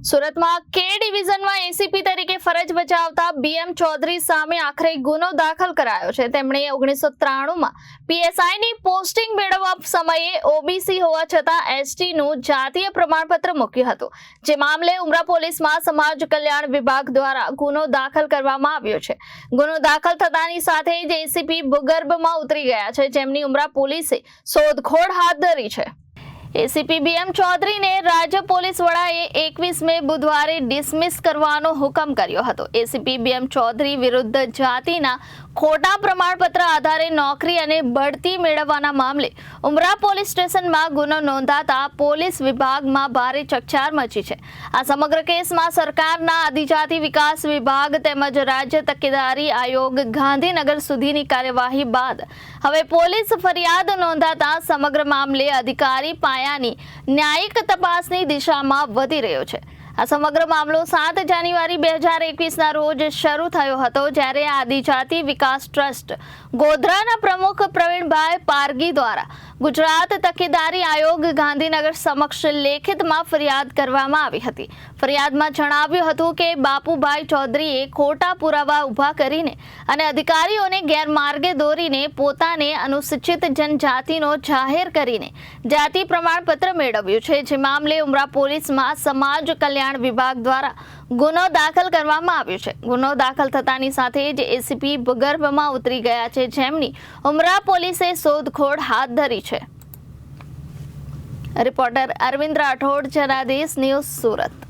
સુરતમાં કે ડિવિઝનમાં એસીપી તરીકે ફરજ બજાવતા બીએમ ચૌધરી સામે આખરે ગુનો દાખલ કરાયો છે। તેમણે 1993માં પીએસઆઈની પોસ્ટિંગ મેળવવા સમયે ઓબીસી હોવા છતાં એસટીનું જાતીય પ્રમાણપત્ર મૂક્યું હતું, જે મામલે ઉમરા પોલીસમાં સમાજ કલ્યાણ વિભાગ દ્વારા ગુનો દાખલ કરવામાં આવ્યો છે। ગુનો દાખલ થતાની સાથે જ એસીપી ભૂગર્ભમાં ઉતરી ગયા છે, જેમની ઉમરા પોલીસે શોધખોળ હાથ ધરી છે। एसीपी बीएम चौधरी ने राज्य पोलीस वडाए 21 મે બુધવારે ડિસમિસ કરવાનો હુકમ કર્યો હતો। एसीपी बीएम चौधरी વિરુદ્ધ જાતિના ખોટા પ્રમાણપત્ર આધારે નોકરી અને બઢતી મેળવવાના મામલે ઉમરા પોલીસ સ્ટેશનમાં ગુનો નોંધાતા પોલીસ વિભાગમાં ભારે ચકચાર મચી છે। આ સમગ્ર કેસમાં સરકારના આદિજાતિ વિકાસ વિભાગ તેમજ રાજ્ય તકેદારી આયોગ ગાંધીનગર સુધીની કાર્યવાહી બાદ હવે પોલીસ ફરિયાદ નોંધાતા સમગ્ર મામલે અધિકારી પાયાની ન્યાયિક તપાસની દિશામાં વધી રહ્યો છે। આ સમગ્ર મામલો 7 જાન્યુઆરી 2021ના રોજ શરૂ થયો હતો, જ્યારે આદિજાતિ વિકાસ ટ્રસ્ટ ગોધરાના પ્રમુખ પ્રવીણભાઈ પારગી દ્વારા ગુજરાત તકેદારી આયોગ ગાંધીનગર સમક્ષ લેખિતમાં ફરિયાદ કરવામાં આવી હતી। ફરિયાદમાં જણાવ્યું હતું કે બાપુભાઈ ચૌધરીએ ખોટા પુરાવા ઊભા કરીને અને અધિકારીઓને ગેરમાર્ગે દોરીને પોતાને અનુસૂચિત જનજાતિનો જાહેર કરીને જાતિ પ્રમાણપત્ર મેળવ્યું છે, જે મામલે ઉમરા પોલીસમાં સમાજ કલ્યાણ વિભાગ દ્વારા ગુનો દાખલ કરવામાં આવ્યો છે। ગુનો દાખલ થતાની સાથે જ એસીપી ભૂગર્ભમાં ઉતરી ગયા છે, જેમની ઉમરા પોલીસે શોધખોળ હાથ ધરી છે। Reporter Arvind Rathod, Janadesh News, Surat.